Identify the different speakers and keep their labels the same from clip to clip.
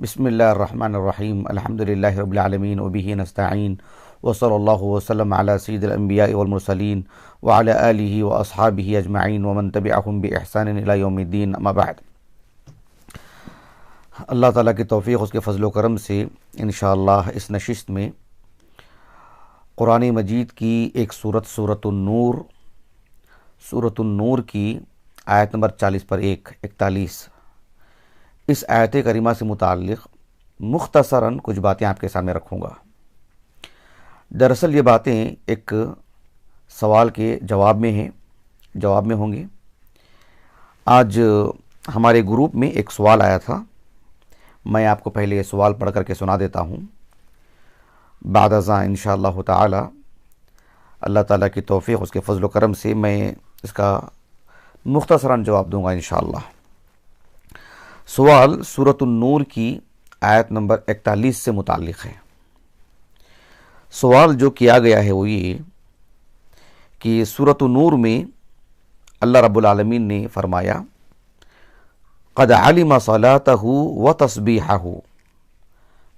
Speaker 1: بسم اللہ الرحمن الرحیم الحمد للہ رب العالمین وبہ نستعین وصلی اللہ وسلم علی سید الانبیاء والمرسلین وعلی آلہ واصحابہ اجمعین ومن تبعہم بإحسان الی یوم الدین، اما بعد۔ اللہ تعالیٰ کی توفیق، اس کے فضل و کرم سے انشاءاللہ اس نشست میں قرآن مجید کی ایک سورۃ النور کی آیت نمبر 41 اس آیت کریمہ سے متعلق مختصراً کچھ باتیں آپ کے سامنے رکھوں گا۔ دراصل یہ باتیں ایک سوال کے جواب میں ہوں گے۔ آج ہمارے گروپ میں ایک سوال آیا تھا، میں آپ کو پہلے یہ سوال پڑھ کر کے سنا دیتا ہوں، بعد ازاں انشاءاللہ تعالی اللہ تعالیٰ کی توفیق، اس کے فضل و کرم سے میں اس کا مختصراً جواب دوں گا انشاءاللہ۔ سوال سورۃ النور کی آیت نمبر 41 سے متعلق ہے۔ سوال جو کیا گیا ہے وہ یہ کہ سورۃ النور میں اللہ رب العالمین نے فرمایا قد علم صلاتہ و تسبیحہ،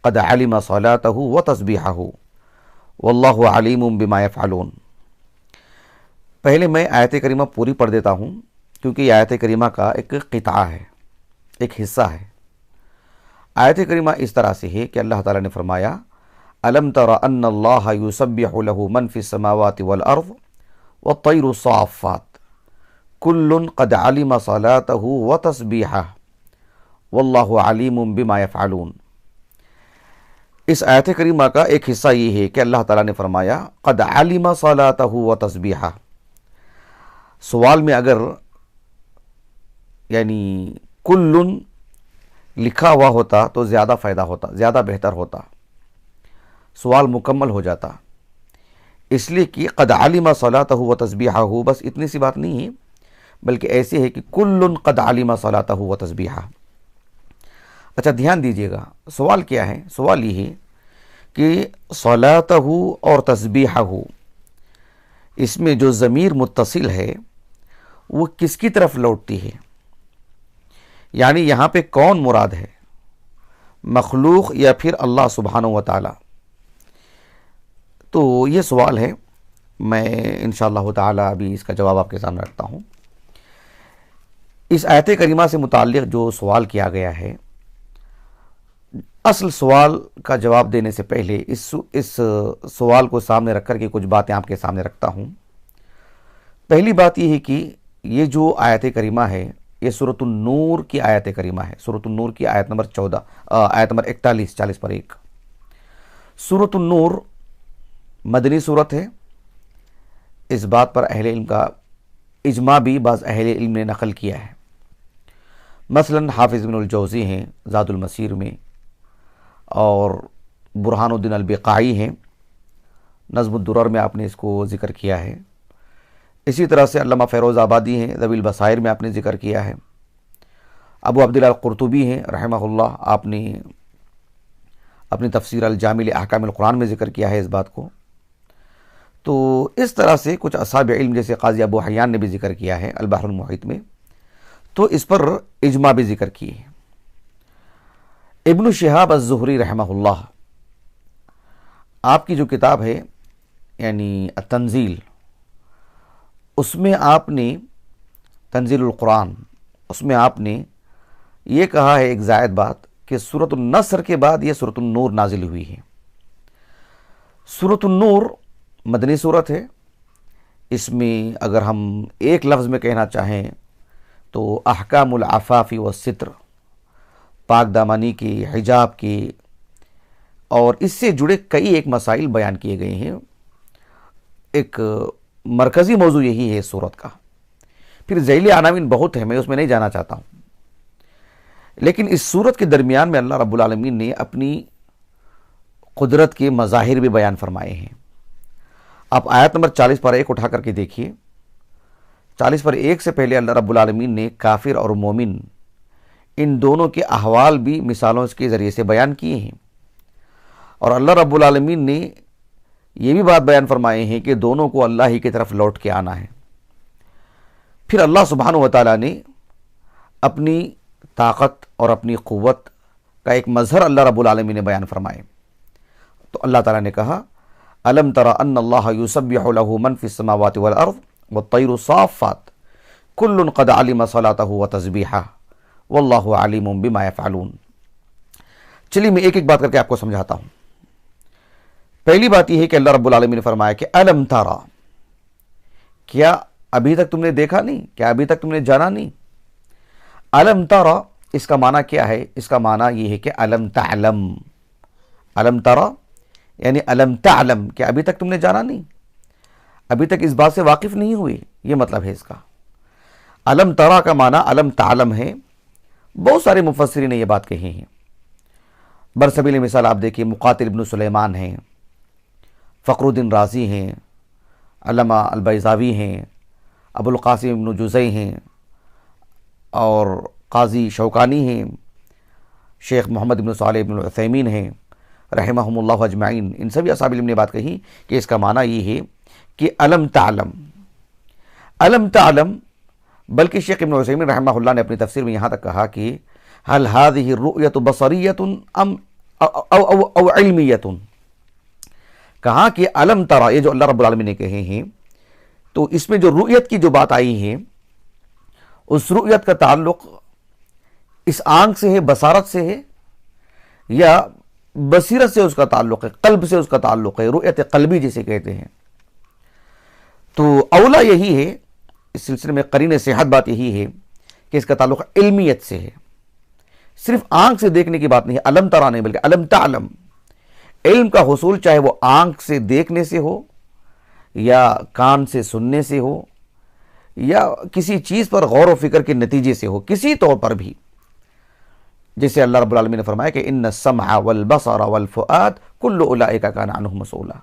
Speaker 1: قد علم صلاتہ و تسبیحہ واللہ علیم بما یفعلون۔ پہلے میں آیت کریمہ پوری پڑھ دیتا ہوں، کیونکہ یہ آیت کریمہ کا ایک قطعہ ہے، ایک حصہ ہے۔ آیت کریمہ اس طرح سے ہے کہ اللہ تعالیٰ نے فرمایا الم تر ان اللہ یسبح له من فی السماوات والارض والطیر الصافات کل قد علم صلاتہ وتسبیحہ واللہ علیم بما یفعلون۔ اس آیت کریمہ کا ایک حصہ یہ ہے کہ اللہ تعالیٰ نے فرمایا قد علم صلاتہ وتسبیحہ۔ سوال میں اگر یعنی کلن لکھا ہوا ہوتا تو زیادہ فائدہ ہوتا، زیادہ بہتر ہوتا، سوال مکمل ہو جاتا، اس لیے کہ قد علم صلاتہ و تسبیحہ بس اتنی سی بات نہیں ہے، بلکہ ایسے ہے کہ کل قد علم صلاتہ و تسبیحہ۔ اچھا دھیان دیجئے گا، سوال کیا ہے؟ سوال یہ ہے کہ صلاتہ اور تسبیحہ، اس میں جو ضمیر متصل ہے وہ کس کی طرف لوٹتی ہے؟ یعنی یہاں پہ کون مراد ہے، مخلوق یا پھر اللہ سبحانہ و تعالی؟ تو یہ سوال ہے، میں انشاءاللہ تعالی ابھی اس کا جواب آپ کے سامنے رکھتا ہوں۔ اس آیت کریمہ سے متعلق جو سوال کیا گیا ہے، اصل سوال کا جواب دینے سے پہلے اس سوال کو سامنے رکھ کر کے کچھ باتیں آپ کے سامنے رکھتا ہوں۔ پہلی بات یہ ہے کہ یہ جو آیت کریمہ ہے یہ سورۃ النور کی آیت کریمہ ہے، سورۃ النور کی آیت نمبر 41 پر 1۔ سورۃ النور مدنی سورت ہے، اس بات پر اہل علم کا اجماع بھی بعض اہل علم نے نقل کیا ہے۔ مثلا حافظ ابن الجوزی ہیں زاد المسیر میں، اور برہان الدین البقاعی ہیں نظم الدرر میں، آپ نے اس کو ذکر کیا ہے۔ اسی طرح سے علامہ فیروز آبادی ہیں ذوی البصائر میں، آپ نے ذکر کیا ہے۔ ابو عبداللہ القرطبی ہیں رحمہ اللہ، آپ نے اپنی تفسیر الجامع لاحکام القرآن میں ذکر کیا ہے اس بات کو۔ تو اس طرح سے کچھ اصحاب علم جیسے قاضی ابو حیان نے بھی ذکر کیا ہے البحر المحیط میں، تو اس پر اجماع بھی ذکر کی ہے۔ ابن شہاب الزہری رحمہ اللہ، آپ کی جو کتاب ہے یعنی التنزیل، اس میں آپ نے تنزیل القرآن، اس میں آپ نے یہ کہا ہے ایک زائد بات کہ سورۃ النصر کے بعد یہ سورۃ النور نازل ہوئی ہے۔ سورۃ النور مدنی سورت ہے، اس میں اگر ہم ایک لفظ میں کہنا چاہیں تو احکام العفاف والستر، پاک دامانی کے، حجاب کے، اور اس سے جڑے کئی ایک مسائل بیان کیے گئے ہیں۔ ایک مرکزی موضوع یہی ہے اس سورت کا، پھر ذیلی عناوین بہت ہیں، میں اس میں نہیں جانا چاہتا ہوں، لیکن اس سورت کے درمیان میں اللہ رب العالمین نے اپنی قدرت کے مظاہر بھی بیان فرمائے ہیں۔ آپ آیت نمبر 40 پر 1 اٹھا کر کے دیکھیے، 40 پر 1 سے پہلے اللہ رب العالمین نے کافر اور مومن ان دونوں کے احوال بھی مثالوں کے ذریعے سے بیان کیے ہیں، اور اللہ رب العالمین نے یہ بھی بات بیان فرمائے ہیں کہ دونوں کو اللہ ہی کی طرف لوٹ کے آنا ہے۔ پھر اللہ سبحانہ و تعالیٰ نے اپنی طاقت اور اپنی قوت کا ایک مظہر اللہ رب العالمین نے بیان فرمائے. تو اللہ تعالیٰ نے کہا الم تر ان اللہ یسبح له من فی السماوات والارض والطیر صافات کل قد علم صلاته وتسبیحہ واللہ علیم بما یفعلون. چلیے میں ایک ایک بات کر کے آپ کو سمجھاتا ہوں. پہلی بات یہ ہے کہ اللہ رب العالمین نے فرمایا کہ الم ترا، کیا ابھی تک تم نے دیکھا نہیں، کیا ابھی تک تم نے جانا نہیں. الم ترا اس کا معنی کیا ہے؟ اس کا معنی یہ ہے کہ الم تعلم. الم ترا یعنی الم تعلم، کہ ابھی تک تم نے جانا نہیں، ابھی تک اس بات سے واقف نہیں ہوئی، یہ مطلب ہے اس کا. الم ترا کا معنی الم تعلم ہے. بہت سارے مفسرین نے یہ بات کہی ہیں. برسبیل مثال آپ دیکھیے مقاتل ابن سلیمان ہیں، فخر الدین رازی ہیں، علامہ البیضاوی ہیں، ابو القاسم ابن جزئی ہیں، اور قاضی شوکانی ہیں، شیخ محمد ابن صالح ابن العثیمین ہیں رحمہم اللہ اجمعین. ان سبھی اصحاب علم نے بات کہی کہ اس کا معنی یہ ہے کہ الم تعلم. الم تعلم، بلکہ شیخ ابن عثیمین رحمہ اللہ نے اپنی تفسیر میں یہاں تک کہا کہ هل هذه الرؤية بصرية ام او علمیة. کہا کہ الم ترا، یہ جو اللہ رب العالمین نے کہے ہیں، تو اس میں جو رؤیت کی جو بات آئی ہے، اس رؤیت کا تعلق اس آنکھ سے ہے، بصارت سے ہے، یا بصیرت سے اس کا تعلق ہے، قلب سے اس کا تعلق ہے، رؤیت قلبی جسے کہتے ہیں. تو اولا یہی ہے، اس سلسلے میں قرین صحت بات یہی ہے کہ اس کا تعلق علمیت سے ہے، صرف آنکھ سے دیکھنے کی بات نہیں ہے. الم ترا نہیں بلکہ الم تعلم. علم کا حصول چاہے وہ آنکھ سے دیکھنے سے ہو، یا کان سے سننے سے ہو، یا کسی چیز پر غور و فکر کے نتیجے سے ہو، کسی طور پر بھی، جیسے اللہ رب العالمین نے فرمایا کہ ان السمع والبصر والفؤاد کل اولئک کان عنہ مسئولا.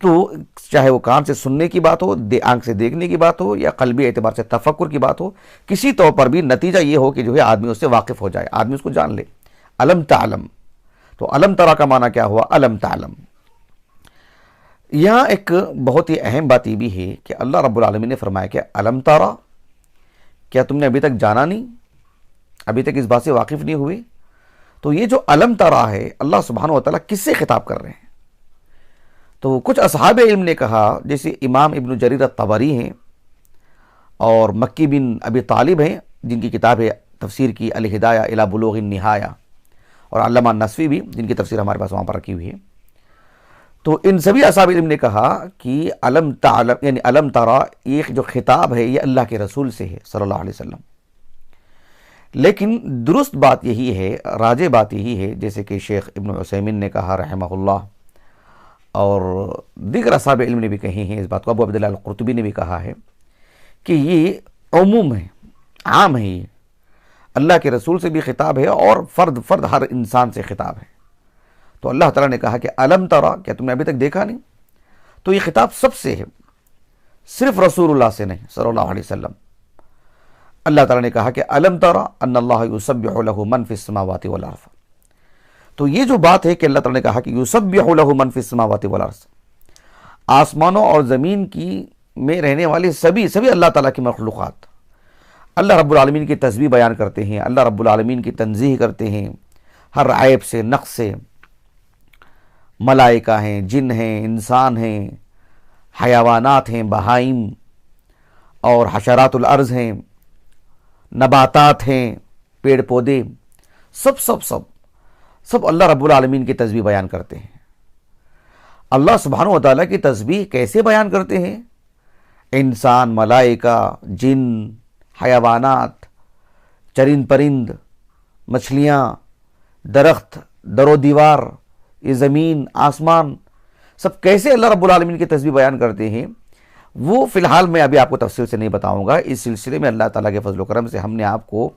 Speaker 1: تو چاہے وہ کان سے سننے کی بات ہو، آنکھ سے دیکھنے کی بات ہو، یا قلبی اعتبار سے تفکر کی بات ہو، کسی طور پر بھی نتیجہ یہ ہو کہ جو ہے آدمی اس سے واقف ہو جائے، آدمی اس کو جان لے. الم تعلم. تو الم ترا کا معنی کیا ہوا؟ الم تعلم. یہاں ایک بہت ہی اہم بات یہ بھی ہے کہ اللہ رب العالمین نے فرمایا کہ الم ترا، کیا تم نے ابھی تک جانا نہیں، ابھی تک اس بات سے واقف نہیں ہوئے. تو یہ جو الم ترا ہے، اللہ سبحانہ و تعالیٰ کس سے خطاب کر رہے ہیں؟ تو کچھ اصحاب علم نے کہا، جیسے امام ابن جریر الطبری ہیں، اور مکی بن ابی طالب ہیں جن کی کتاب ہے تفسیر کی الہدایہ الی بلوغ النہایہ، اور علامہ نصفی بھی جن کی تفسیر ہمارے پاس وہاں پر رکھی ہوئی ہے. تو ان سبھی اصحاب علم نے کہا کہ الم تعلم یعنی الم ترا، یہ جو خطاب ہے یہ اللہ کے رسول سے ہے صلی اللہ علیہ وسلم. لیکن درست بات یہی ہے، راجح بات یہی ہے، جیسے کہ شیخ ابن عثیمین نے کہا رحمہ اللہ، اور دیگر اصحاب علم نے بھی کہی ہیں اس بات کو، ابو عبداللہ القرطبی نے بھی کہا ہے کہ یہ عموم ہے، عام ہے، یہ اللہ کے رسول سے بھی خطاب ہے اور فرد فرد ہر انسان سے خطاب ہے. تو اللہ تعالیٰ نے کہا کہ الم ترا، کیا تم نے ابھی تک دیکھا نہیں. تو یہ خطاب سب سے ہے، صرف رسول اللہ سے نہیں صلی اللہ علیہ وسلم. اللہ تعالیٰ نے کہا کہ الم ترا ان اللہ یسبح له من فی السماوات والارض. تو یہ جو بات ہے کہ اللہ تعالیٰ نے کہا کہ یسبح له من فی السماوات والارض، آسمانوں اور زمین کی میں رہنے والے سبھی اللہ تعالیٰ کی مخلوقات اللہ رب العالمین کی تسبیح بیان کرتے ہیں، اللہ رب العالمین کی تنزیہ کرتے ہیں ہر عیب سے، نقص سے. ملائکہ ہیں، جن ہیں، انسان ہیں، حیوانات ہیں، بہائم اور حشرات الارض ہیں، نباتات ہیں، پیڑ پودے، سب اللہ رب العالمین کی تسبیح بیان کرتے ہیں. اللہ سبحانہ و تعالیٰ کی تسبیح کیسے بیان کرتے ہیں؟ انسان، ملائکہ، جن، حیوانات، چرند پرند، مچھلیاں، درخت، در و دیوار، یہ زمین، آسمان، سب کیسے اللہ رب العالمین کی تسبیح بیان کرتے ہیں، وہ فی الحال میں ابھی آپ کو تفصیل سے نہیں بتاؤں گا. اس سلسلے میں اللہ تعالیٰ کے فضل و کرم سے ہم نے آپ کو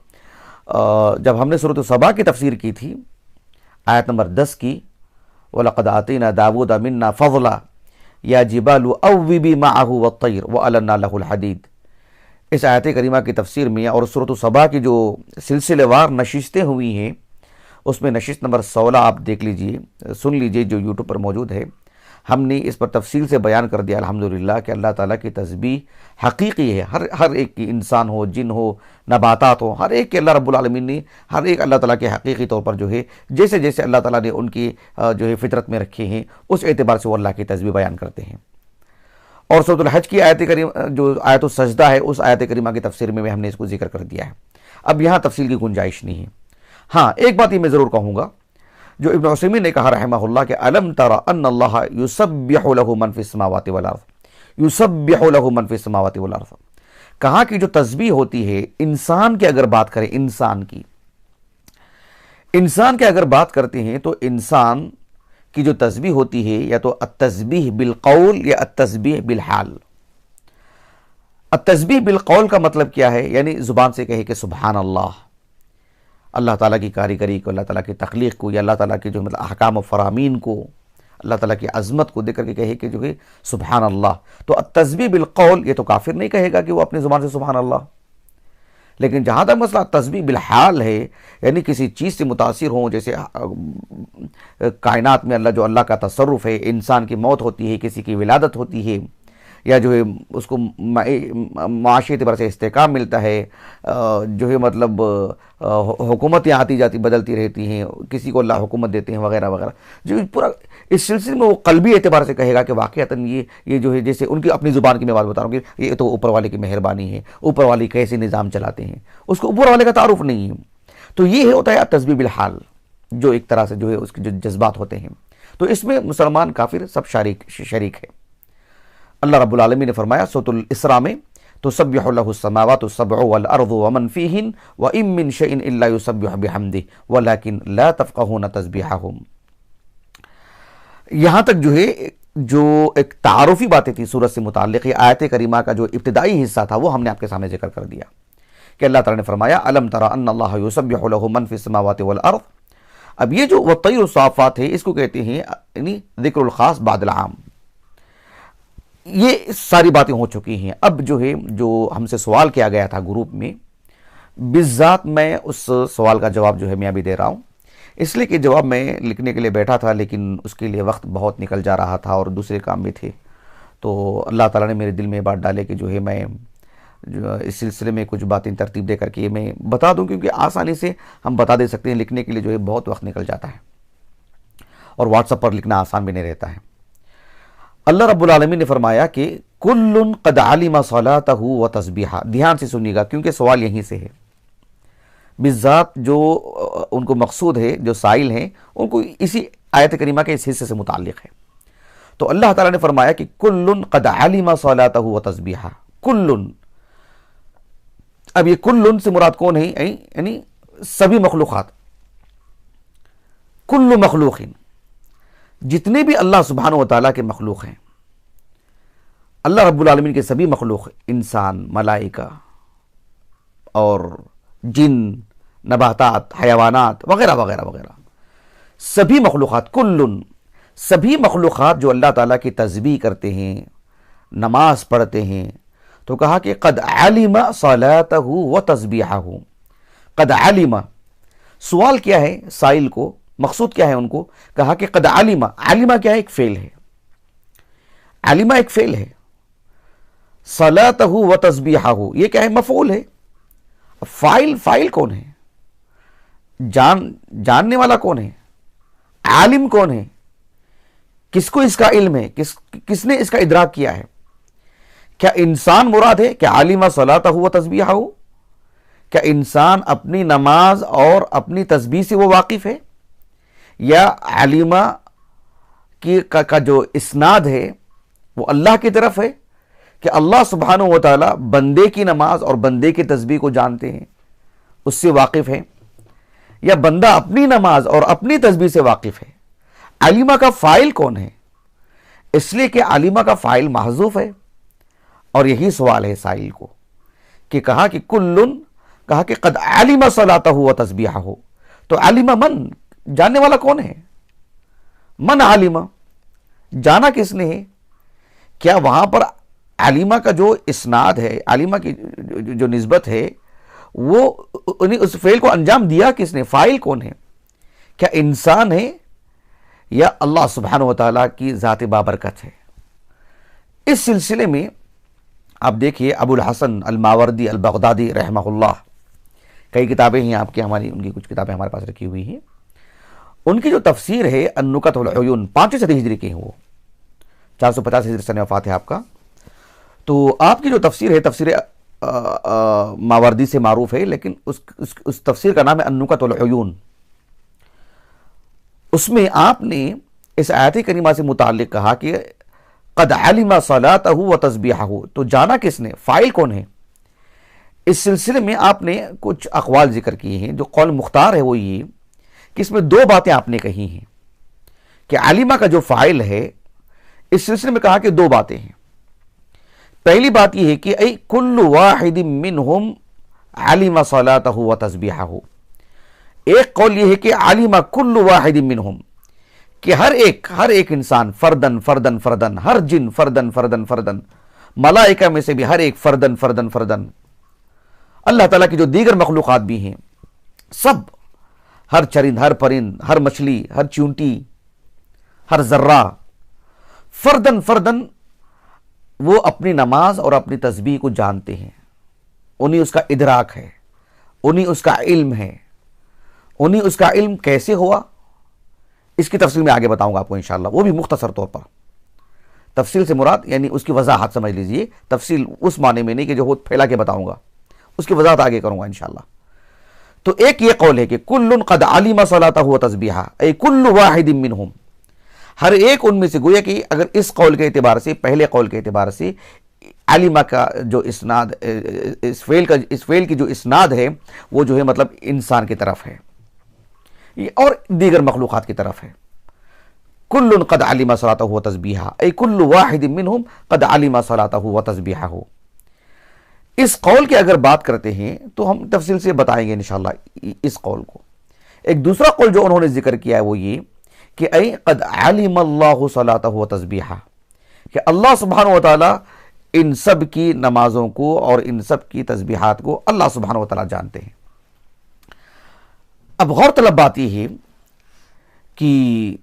Speaker 1: جب ہم نے سورۃ سبا کی تفسیر کی تھی آیت نمبر 10 کی، وَلَقَدْ آتَيْنَا دَاوُودَ مِنَّا فَضْلًا يَا جِبَالُ أَوِّبِي مَعَهُ وَالطَّيْرَ وَأَلَنَّا لَهُ الْحَدِيدَ. اس آیت کریمہ کی تفسیر میں اور سورۃ سبا کی جو سلسلے وار نشستیں ہوئی ہیں، اس میں نشست نمبر 16 آپ دیکھ لیجئے، سن لیجئے، جو یوٹیوب پر موجود ہے. ہم نے اس پر تفصیل سے بیان کر دیا الحمدللہ کہ اللہ تعالیٰ کی تسبیح حقیقی ہے، ہر ایک کی، انسان ہو، جن ہو، نباتات ہو، ہر ایک کے اللہ رب العالمین نے ہر ایک اللہ تعالیٰ کے حقیقی طور پر جو ہے جیسے جیسے اللہ تعالیٰ نے ان کی جو ہے فطرت میں رکھے ہیں اس اعتبار سے وہ اللہ کی تسبیح بیان کرتے ہیں۔ اور سورۃ الحج کی آیت کریمہ جو آیت السجدہ ہے اس آیت کریمہ کی تفسیر میں ہم نے اس کو ذکر کر دیا ہے، اب یہاں تفصیل کی گنجائش نہیں ہے۔ ہاں ایک بات یہ میں ضرور کہوں گا جو ابن عثیمین نے کہا رحمہ اللہ کہ الم تر ان اللہ یسبح له من فی السماوات والارض، یسبح له من فی السماوات والارض، کہا کہ جو تسبیح ہوتی ہے انسان کی اگر بات کریں، انسان کی اگر بات کرتے ہیں تو انسان کی جو تسبیح ہوتی ہے یا تو التسبیح بالقول یا التسبیح بالحال۔ التسبیح بالقول کا مطلب کیا ہے؟ یعنی زبان سے کہے کہ سبحان اللہ، اللہ تعالیٰ کی کاریگری کو، اللہ تعالیٰ کی تخلیق کو، یا اللہ تعالیٰ کے جو مطلب احکام و فرامین کو، اللہ تعالیٰ کی عظمت کو دیکھ کر کے کہے کہ جو ہے سبحان اللہ۔ تو التسبیح بالقول یہ تو کافر نہیں کہے گا کہ وہ اپنی زبان سے سبحان اللہ، لیکن جہاں تک مسئلہ تسبیح بالحال ہے، یعنی کسی چیز سے متاثر ہوں، جیسے کائنات میں جو اللہ کا تصرف ہے، انسان کی موت ہوتی ہے، کسی کی ولادت ہوتی ہے، یا جو ہے اس کو معاشی اعتبار سے استحکام ملتا ہے، جو ہے مطلب حکومتیں آتی جاتی بدلتی رہتی ہیں، کسی کو اللہ حکومت دیتے ہیں وغیرہ وغیرہ، جو پورا اس سلسلے میں وہ قلبی اعتبار سے کہے گا کہ واقعتاً یہ جو ہے جیسے ان کی اپنی زبان کی میں بات بتا رہا ہوں کہ یہ تو اوپر والے کی مہربانی ہے، اوپر والے کیسے نظام چلاتے ہیں، اس کو اوپر والے کا تعارف نہیں ہے۔ تو یہ ہوتا ہے تسبیح بالحال، جو ایک طرح سے جو ہے اس کے جو جذبات ہوتے ہیں، تو اس میں مسلمان کافر سب شریک ہے۔ اللہ رب العالمین نے فرمایا سورۃ الاسراء میں تسبح له السماوات السبع والارض ومن فيهن وان من شيء الا يسبح بحمده ولكن لا تفقهون تسبيحهم۔ یہاں تک جو ہے جو ایک تعارفی باتیں تھی سورت سے متعلق، یہ آیت کریمہ کا جو ابتدائی حصہ تھا وہ ہم نے آپ کے سامنے ذکر کر دیا کہ اللہ تعالیٰ نے فرمایا الم تر ان اللہ یسبح له من في السماوات والارض۔ اب یہ جو والطیر الصافات ہے اس کو کہتے ہیں یعنی ذکر الخاص بعد العام۔ یہ ساری باتیں ہو چکی ہیں، اب جو ہے جو ہم سے سوال کیا گیا تھا گروپ میں، بالذات میں اس سوال کا جواب جو ہے میں ابھی دے رہا ہوں، اس لیے کہ جواب میں لکھنے کے لیے بیٹھا تھا لیکن اس کے لیے وقت بہت نکل جا رہا تھا اور دوسرے کام بھی تھے، تو اللہ تعالیٰ نے میرے دل میں یہ بات ڈالے کہ جو ہے میں اس سلسلے میں کچھ باتیں ترتیب دے کر کے میں بتا دوں، کیونکہ آسانی سے ہم بتا دے سکتے ہیں، لکھنے کے لیے جو ہے بہت وقت نکل جاتا ہے اور واٹس ایپ پر لکھنا آسان بھی نہیں رہتا ہے۔ اللہ رب العالمین نے فرمایا کہ کل قد علم صلاتہ و تسبیحہ، دھیان سے سنیے گا کیونکہ سوال یہیں سے ہے، بالذات جو ان کو مقصود ہے، جو سائل ہیں ان کو اسی آیت کریمہ کے اس حصے سے متعلق ہے۔ تو اللہ تعالیٰ نے فرمایا کہ کل قد علم صلاتہ و تسبیحہ، کل، اب یہ کل سے مراد کون ہے؟ یعنی سبھی مخلوقات، کل مخلوق، جتنے بھی اللہ سبحانہ و تعالیٰ کے مخلوق ہیں، اللہ رب العالمین کے سبھی مخلوق، انسان، ملائکہ اور جن، نباتات، حیوانات وغیرہ وغیرہ وغیرہ، سبھی مخلوقات، سبھی مخلوقات جو اللہ تعالیٰ کی تسبیح کرتے ہیں، نماز پڑھتے ہیں، تو کہا کہ قد علم صلاتہ و تسبیحہ، قد علم، سوال کیا ہے سائل کو، مقصود کیا ہے ان کو؟ کہا کہ قد علم، علمہ کیا ہے؟ ایک فعل ہے، علمہ ایک فعل ہے، صلاتہ و تسبیحہ یہ کیا ہے؟ مفعول ہے۔ فاعل کون ہے؟ جاننے والا کون ہے؟ عالم کون ہے؟ کس کو اس کا علم ہے؟ کس نے اس کا ادراک کیا ہے؟ کیا انسان مراد ہے کہ عالمہ صلاتہ و تسبیحہ؟ کیا انسان اپنی نماز اور اپنی تسبیح سے وہ واقف ہے؟ یا عالمہ کا جو اسناد ہے وہ اللہ کی طرف ہے کہ اللہ سبحانہ و تعالیٰ بندے کی نماز اور بندے کی تسبیح کو جانتے ہیں، اس سے واقف ہیں، یا بندہ اپنی نماز اور اپنی تسبیح سے واقف ہے؟ عالمہ کا فاعل کون ہے؟ اس لیے کہ عالمہ کا فاعل محذوف ہے، اور یہی سوال ہے سائل کو کہ کہا کہ کلن، کہا کہ قد علم صلاتہ و تسبیحہ، تو علمہ من، جاننے والا کون ہے؟ من علمہ، جانا کس نے ہے؟ کیا وہاں پر علمہ کا جو اسناد ہے، علمہ کی جو نسبت ہے، وہ اس فعل کو انجام دیا کس نے؟ فاعل کون ہے؟ کیا انسان ہے یا اللہ سبحانہ و تعالیٰ کی ذات بابرکت ہے۔ اس سلسلے میں آپ دیکھیے ابو الحسن الماوردی البغدادی رحمہ اللہ، کئی کتابیں ہیں آپ کی، ان کی کچھ کتابیں ہمارے پاس رکھی ہوئی ہیں، ان کی جو تفسیر ہے النکت والعیون، 5ویں صدی ہجری کے ہیں، وہ 450 ہجری سن وفات ہے آپ کا۔ تو آپ کی جو تفسیر ہے تفسیر ماوردی سے معروف ہے، لیکن اس تفسیر کا نام ہے النکت والعیون۔ اس میں آپ نے اس آیت کریمہ سے متعلق کہا کہ قد علم صلاتہ و تسبیحہ، تو جانا کس نے، فاعل کون ہے؟ اس سلسلے میں آپ نے کچھ اقوال ذکر کیے ہیں۔ جو قول مختار ہے وہ یہ کہ اس میں دو باتیں آپ نے کہی ہیں کہ علمہ کا جو فاعل ہے، اس سلسلے میں کہا کہ دو باتیں ہیں۔ پہلی بات یہ ہے کہ ای کل واحد منہم علم صلاتہ و تسبیحہ، ایک قول یہ ہے کہ علم کل واحد منہم، کہ ہر ایک انسان فردن فردن فردن، ہر جن فردن فردن فردن، ملائکہ میں سے بھی ہر ایک فردن فردن فردن، اللہ تعالیٰ کی جو دیگر مخلوقات بھی ہیں سب، ہر چرند، ہر پرند، ہر مچھلی، ہر چونٹی، ہر ذرہ، فردن فردن وہ اپنی نماز اور اپنی تسبیح کو جانتے ہیں، انہیں اس کا ادراک ہے، انہیں اس کا علم ہے۔ انہیں اس کا علم کیسے ہوا، اس کی تفصیل میں آگے بتاؤں گا آپ کو انشاءاللہ، وہ بھی مختصر طور پر۔ تفصیل سے مراد یعنی اس کی وضاحت سمجھ لیجئے، تفصیل اس معنی میں نہیں کہ جو خود پھیلا کے بتاؤں گا، اس کی وضاحت آگے کروں گا انشاءاللہ۔ تو ایک یہ قول ہے کہ کل قد علم صلاتہ و تسبیحہ، اے کل واحد منہم، ہر ایک ان میں سے، گویا کہ اگر اس قول کے اعتبار سے، پہلے قول کے اعتبار سے، علمہ کا جو اسناد، اس فعل کی جو اسناد ہے وہ جو ہے مطلب انسان کی طرف ہے اور دیگر مخلوقات کی طرف ہے۔ کل قد علم صلاتہ و تسبیحہ، اے کل واحد منہم قد علم صلاتہ و تسبیحہ۔ اس قول کی اگر بات کرتے ہیں تو ہم تفصیل سے بتائیں گے انشاءاللہ اس قول کو۔ ایک دوسرا قول جو انہوں نے ذکر کیا ہے وہ یہ کہ اے قد علم اللہ صلاتہ و تسبیحہ، کہ اللہ سبحانہ و تعالیٰ ان سب کی نمازوں کو اور ان سب کی تسبیحات کو اللہ سبحانہ و تعالیٰ جانتے ہیں۔ اب غور طلب بات یہ ہے کہ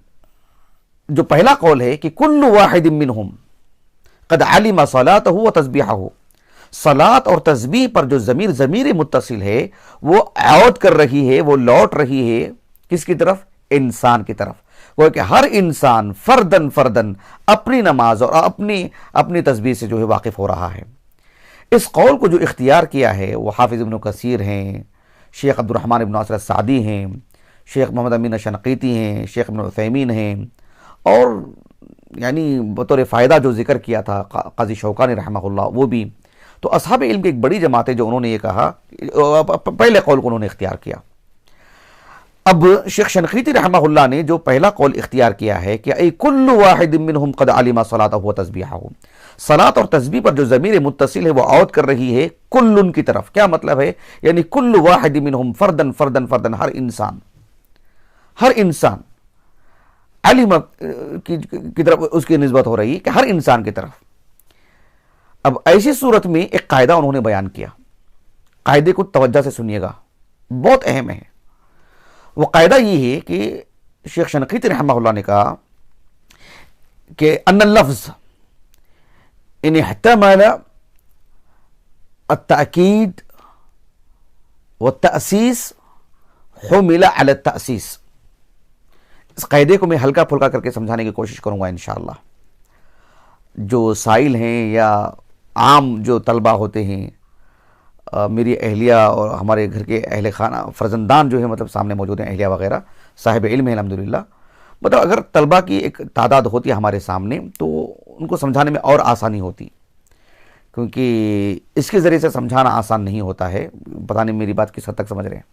Speaker 1: جو پہلا قول ہے کہ کل واحد منہم قد علم صلاتہ و تسبیحہ، صلات اور تسبیح پر جو ضمیر متصل ہے وہ عود کر رہی ہے، وہ لوٹ رہی ہے کس کی طرف؟ انسان کی طرف۔ وہ کہ ہر انسان فردن فردن اپنی نماز اور اپنی تسبیح سے جو ہے واقف ہو رہا ہے۔ اس قول کو جو اختیار کیا ہے وہ حافظ ابن کثیر ہیں، شیخ عبد الرحمن ابن ناصر السعدی ہیں، شیخ محمد امین شنقیطی ہیں، شیخ ابن عثیمین ہیں، اور یعنی بطور فائدہ جو ذکر کیا تھا قاضی شوکانی رحمہ اللہ وہ بھی۔ تو اصحاب علم کی ایک بڑی جماعت ہے جو انہوں نے یہ کہا، پہلے قول کو انہوں نے اختیار کیا۔ اب شیخ شنقیطی رحمہ اللہ نے جو پہلا قول اختیار کیا ہے کہ اے کل واحد منہم قد علم صلاتہ و تسبیحہ، صلات اور تسبیح پر جو ضمیر متصل ہے وہ عود کر رہی ہے کل کی طرف۔ کیا مطلب ہے؟ یعنی کل واحد منہم فردن فردن فردن، ہر انسان علم کی طرف اس کی نسبت ہو رہی ہے کہ ہر انسان کی طرف۔ اب ایسی صورت میں ایک قاعدہ انہوں نے بیان کیا، قاعدے کو توجہ سے سنیے گا، بہت اہم ہے۔ وہ قاعدہ یہ ہے کہ شیخ شنقیطی رحمہ اللہ نے کہا کہ ان اللفظ ان احتمل التأکید والتأسیس حمل علی التأسیس۔ اس قاعدے کو میں ہلکا پھلکا کر کے سمجھانے کی کوشش کروں گا انشاءاللہ۔ جو سائل ہیں یا عام جو طلبہ ہوتے ہیں، میری اہلیہ اور ہمارے گھر کے اہل خانہ فرزندان جو ہے مطلب سامنے موجود ہیں، اہلیہ وغیرہ صاحب علم ہیں الحمدللہ، مطلب اگر طلبہ کی ایک تعداد ہوتی ہے ہمارے سامنے تو ان کو سمجھانے میں اور آسانی ہوتی، کیونکہ اس کے ذریعے سے سمجھانا آسان نہیں ہوتا ہے۔ پتہ نہیں میری بات کس حد تک سمجھ رہے ہیں۔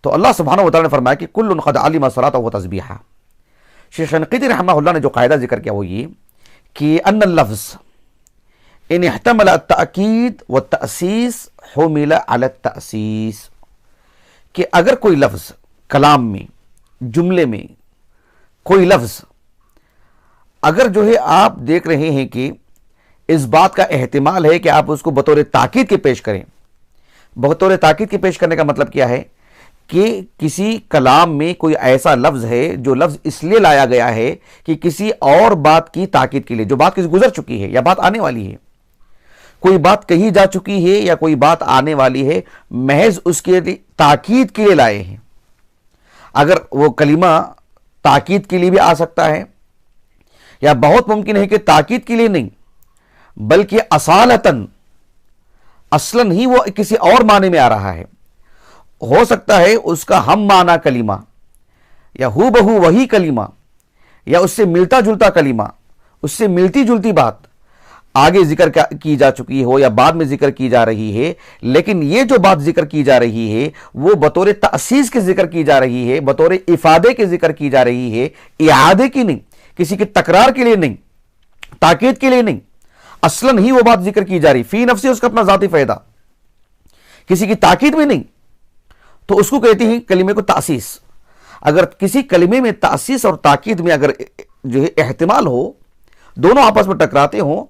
Speaker 1: تو اللہ سبحانہ و تعالیٰ نے فرمایا کہ کل قد علم صلاتہ و تسبیحہ۔ شیخ شنقیطی رحمہ اللہ نے جو قاعدہ ذکر کیا وہ یہ کہ ان اللفظ ان احتمل التأکید والتأسیس حمل علی التأسیس، کہ اگر کوئی لفظ کلام میں، جملے میں کوئی لفظ اگر جو ہے آپ دیکھ رہے ہیں کہ اس بات کا احتمال ہے کہ آپ اس کو بطور تاکید کے پیش کریں۔ بطور تاکید کے پیش کرنے کا مطلب کیا ہے کہ کسی کلام میں کوئی ایسا لفظ ہے جو لفظ اس لیے لایا گیا ہے کہ کسی اور بات کی تاکید کے لیے، جو بات کسی گزر چکی ہے یا بات آنے والی ہے، کوئی بات کہی جا چکی ہے یا کوئی بات آنے والی ہے، محض اس کے تاکید کے لیے لائے ہیں۔ اگر وہ کلمہ تاکید کے لیے بھی آ سکتا ہے، یا بہت ممکن ہے کہ تاکید کے لیے نہیں بلکہ اصالتاً اصلاً ہی وہ کسی اور معنی میں آ رہا ہے، ہو سکتا ہے اس کا ہم معنی کلمہ یا ہو بہو وہی کلمہ یا اس سے ملتا جلتا کلمہ، اس سے ملتی جلتی بات آگے ذکر کی جا چکی ہو یا بعد میں ذکر کی جا رہی ہے، لیکن یہ جو بات ذکر کی جا رہی ہے وہ بطور تأسیس کے ذکر کی جا رہی ہے، بطور افادے کے ذکر کی جا رہی ہے، اعادے کی نہیں، کسی کی تکرار کے لیے نہیں، تاکید کے لیے نہیں، اصلاً ہی وہ بات ذکر کی جا رہی، فی نفسی اس کا اپنا ذاتی فائدہ، کسی کی تاکید میں نہیں، تو اس کو کہتے ہیں کلمے کو تأسیس۔ اگر کسی کلمے میں تأسیس اور تاکید میں اگر جو ہے احتمال ہو، دونوں آپس میں ٹکراتے ہوں،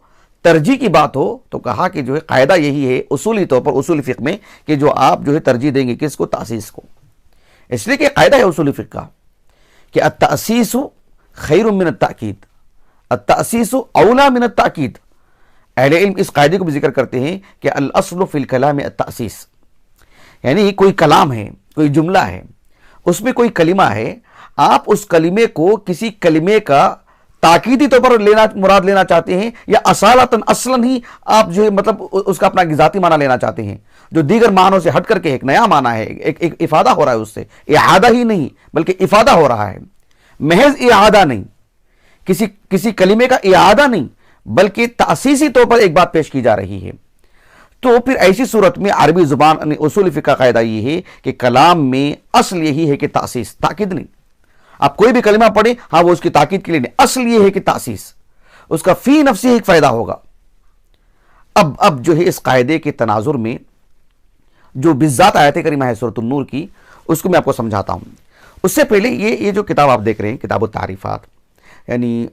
Speaker 1: ترجیح کی بات ہو، تو کہا کہ جو ہے قاعدہ یہی ہے اصولی طور پر اصول فقہ میں کہ جو آپ جو ہے ترجیح دیں گے کس کو؟ تأسیس کو۔ اس لیے کہ قاعدہ ہے اصول فقہ کا کہ التأسیس خیر من التأکید، التأسیس اولا من التأکید۔ اہل علم اس قاعدے کو بھی ذکر کرتے ہیں کہ الاصل فی الکلام التأسیس، یعنی کوئی کلام ہے، کوئی جملہ ہے، اس میں کوئی کلمہ ہے، آپ اس کلمے کو کسی کلمے کا تاکیدی طور پر مراد لینا چاہتے ہیں یا اصالتاً اصلاً ہی آپ جو ہے مطلب اس کا اپنا ذاتی معنی لینا چاہتے ہیں، جو دیگر معنوں سے ہٹ کر کے ایک نیا معنی ہے، ایک افادہ ہو رہا ہے، اس سے اعادہ ہی نہیں بلکہ افادہ ہو رہا ہے، محض اعادہ نہیں، کسی کلمے کا اعادہ نہیں بلکہ تأسیسی طور پر ایک بات پیش کی جا رہی ہے۔ تو پھر ایسی صورت میں عربی زبان اصول فقہ کا قاعدہ یہ ہے کہ کلام میں اصل یہی ہے کہ تأسیس، تاکید نہیں۔ آپ کوئی بھی کلمہ پڑھیں، ہاں وہ اس کی تاکید کے لیے نہیں، اصل یہ ہے کہ تأسیس، اس کا فی نفسی ایک فائدہ ہوگا۔ اب جو ہے اس قاعدے کے تناظر میں جو بالذات آیت کریمہ ہے سورۃ النور کی، اس کو میں آپ کو سمجھاتا ہوں۔ اس سے پہلے یہ جو کتاب آپ دیکھ رہے ہیں، کتاب التعریفات، یعنی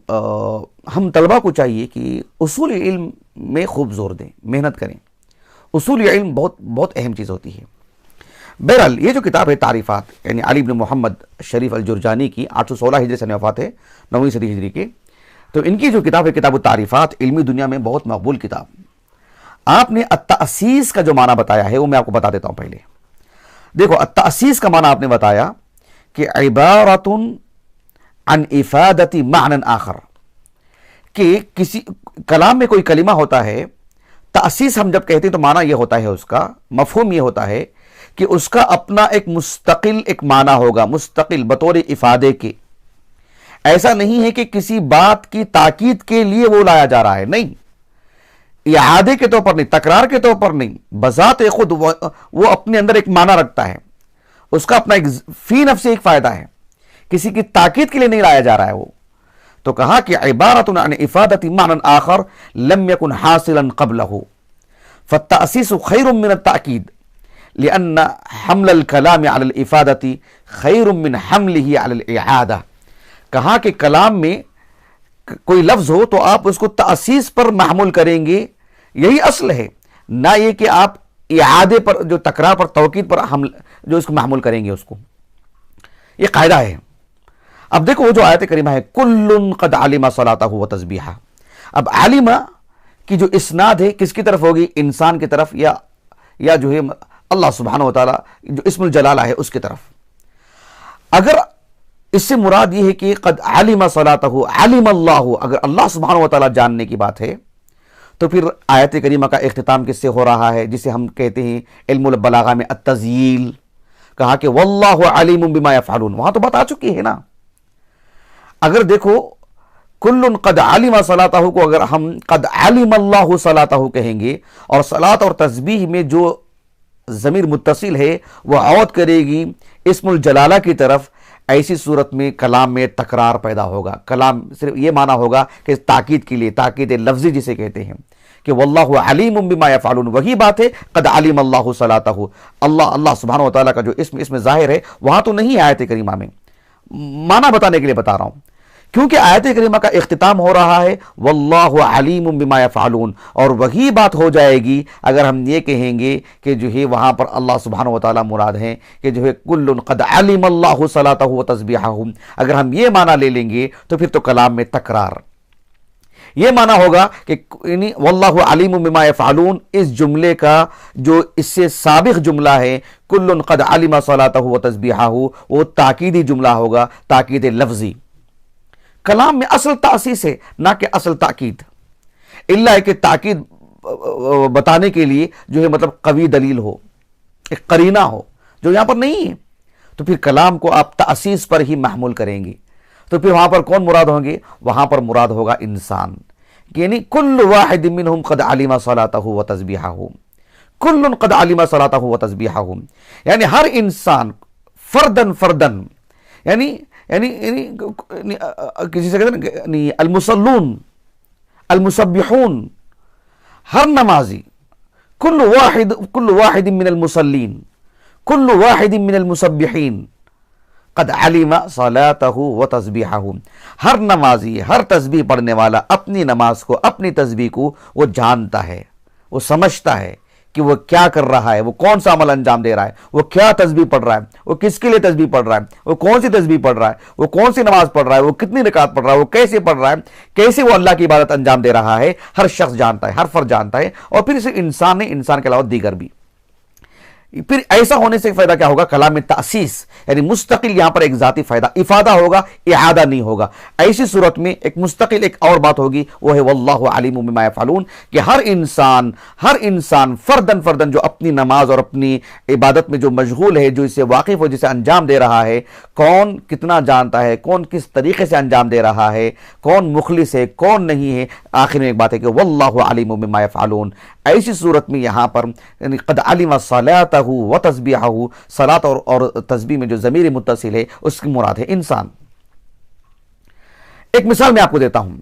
Speaker 1: ہم طلبہ کو چاہیے کہ اصول علم میں خوب زور دیں، محنت کریں۔ اصول علم بہت اہم چیز ہوتی ہے۔ بہرحال یہ جو کتاب ہے تعریفات، یعنی علی بن محمد شریف الجرجانی کی 816 ہجری سے وفات ہے، 9ویں صدی ہجری کے، تو ان کی جو کتاب ہے کتاب التعریفات، علمی دنیا میں بہت مقبول کتاب۔ آپ نے التأسیس کا جو معنی بتایا ہے وہ میں آپ کو بتا دیتا ہوں۔ پہلے دیکھو، التأسیس کا معنی آپ نے بتایا کہ عبارت عن افادت معنی آخر، کہ کسی کلام میں کوئی کلمہ ہوتا ہے، تأسیس ہم جب کہتے ہیں تو معنی یہ ہوتا ہے، اس کا مفہوم یہ ہوتا ہے کہ اس کا اپنا ایک مستقل ایک معنی ہوگا، مستقل بطور افادے کے۔ ایسا نہیں ہے کہ کسی بات کی تاکید کے لیے وہ لایا جا رہا ہے، نہیں، اعادے کے طور پر نہیں، تکرار کے طور پر نہیں، بذات خود وہ اپنے اندر ایک معنی رکھتا ہے، اس کا اپنا ایک فی نفس ایک فائدہ ہے، کسی کی تاکید کے لیے نہیں لایا جا رہا ہے وہ۔ تو کہا کہ عبارت عن افادت معنی آخر لم يكن حاصلا قبله فالتأسيس خير من التأكيد لأن حمل الكلام على الافادة خير من حمله على الإعادة۔ کہا کہ کلام میں کوئی لفظ ہو تو آپ اس کو تأسیس پر محمول کریں گے، یہی اصل ہے، نہ یہ کہ آپ اعادے پر، جو تکرار پر، توکید پر جو اس کو محمول کریں گے اس کو۔ یہ قاعدہ ہے۔ اب دیکھو وہ جو آیت کریمہ ہے کل قد علم صلاتہ و تسبیحہ، اب علم کی جو اسناد ہے کس کی طرف ہوگی؟ انسان کی طرف یا جو ہے اللہ سبحانہ وتعالی جو اسم الجلالہ ہے اس کی طرف۔ اگر اس سے مراد یہ ہے کہ قد علم صلاتہ، علم اللہ، اگر اللہ سبحانہ وتعالی جاننے کی بات ہے، تو پھر آیت کریمہ کا اختتام کس سے ہو رہا ہے؟ جسے ہم کہتے ہیں علم البلاغہ میں التزیل، کہا کہ واللہ علیم بما یفعلون، وہاں تو بات آ چکی ہے نا۔ اگر دیکھو کل قد علم صلاتہ کو اگر ہم قد علم اللہ صلاتہ کہیں گے، اور صلاۃ اور تسبیح میں جو ضمیر متصل ہے وہ عود کرے گی اسم الجلالہ کی طرف، ایسی صورت میں کلام میں تکرار پیدا ہوگا، کلام صرف یہ معنی ہوگا کہ تاکید کے لیے، تاکید لفظی جسے کہتے ہیں کہ واللہ علیم بما یفعلون، وہی بات ہے قد علم اللہ صلاتہ، اللہ سبحانہ وتعالی کا جو اسم ظاہر ہے وہاں تو نہیں ہے آیت کریمہ میں، معنی بتانے کے لیے بتا رہا ہوں کیونکہ آیت کریمہ کا اختتام ہو رہا ہے واللہ علیم بما یفعلون، اور وہی بات ہو جائے گی اگر ہم یہ کہیں گے کہ جو ہے وہاں پر اللہ سبحانہ وتعالی مراد ہیں کہ جو ہے کل قد علم اللہ صلاتہ و تسبیحہ، اگر ہم یہ معنی لے لیں گے تو پھر تو کلام میں تکرار، یہ معنی ہوگا کہ واللہ علیم بما یفعلون، اس جملے کا جو اس سے سابق جملہ ہے کل قد علم صلاتہ و تسبیحہ، وہ تاکیدی جملہ ہوگا، تاکید لفظی۔ کلام میں اصل تاسیس ہے نہ کہ اصل تاکید، الا کہ تاکید بتانے کے لیے جو ہے مطلب قوی دلیل ہو، ایک قرینہ ہو جو یہاں پر نہیں ہے، تو پھر کلام کو آپ تاسیس پر ہی محمول کریں گے۔ تو پھر وہاں پر کون مراد ہوں گے؟ وہاں پر مراد ہوگا انسان، یعنی کل واحد منہم قد علم صلاتہ و تسبیحہ، کل قد علم صلاتہ و تسبیحہ، یعنی ہر انسان فردن فردن، یعنی کسی سے کہتے ہیں المصلون المسبحون، ہر نمازی، کل واحد من المصلین، کل واحد من المسبحین قد علم صلاتہ و تسبیحہ، ہر نمازی، ہر تسبیح پڑھنے والا اپنی نماز کو، اپنی تسبیح کو وہ جانتا ہے، وہ سمجھتا ہے کہ وہ کیا کر رہا ہے، وہ کون سا عمل انجام دے رہا ہے، وہ کیا تسبیح پڑھ رہا ہے، وہ کس کے لیے تسبیح پڑھ رہا ہے، وہ کون سی تسبیح پڑھ رہا ہے، وہ کون سی نماز پڑھ رہا ہے، وہ کتنی رکعت پڑھ رہا ہے، وہ کیسے پڑھ رہا ہے، کیسے وہ اللہ کی عبادت انجام دے رہا ہے، ہر شخص جانتا ہے، ہر فرد جانتا ہے، اور پھر اسے انسان نے، انسان کے علاوہ دیگر بھی۔ پھر ایسا ہونے سے فائدہ کیا ہوگا؟ کلام تاسیس، یعنی مستقل یہاں پر ایک ذاتی فائدہ، افادہ ہوگا، اعادہ نہیں ہوگا۔ ایسی صورت میں ایک مستقل ایک اور بات ہوگی، وہ ہے واللہ علیم بما یفعلون، کہ ہر انسان فردن فردن جو اپنی نماز اور اپنی عبادت میں جو مشغول ہے، جو اسے واقف ہو، جسے انجام دے رہا ہے، کون کتنا جانتا ہے، کون کس طریقے سے انجام دے رہا ہے، کون مخلص ہے، کون نہیں ہے۔ آخر میں ایک بات ہے کہ واللہ علیم بما یفعلون، ایسی صورت میں یہاں پر یعنی قد علم صلاتہ و تسبیحہ، صلاۃ اور تسبیح میں جو ضمیر متصل ہے اس کی مراد ہے انسان۔ ایک مثال میں آپ کو دیتا ہوں،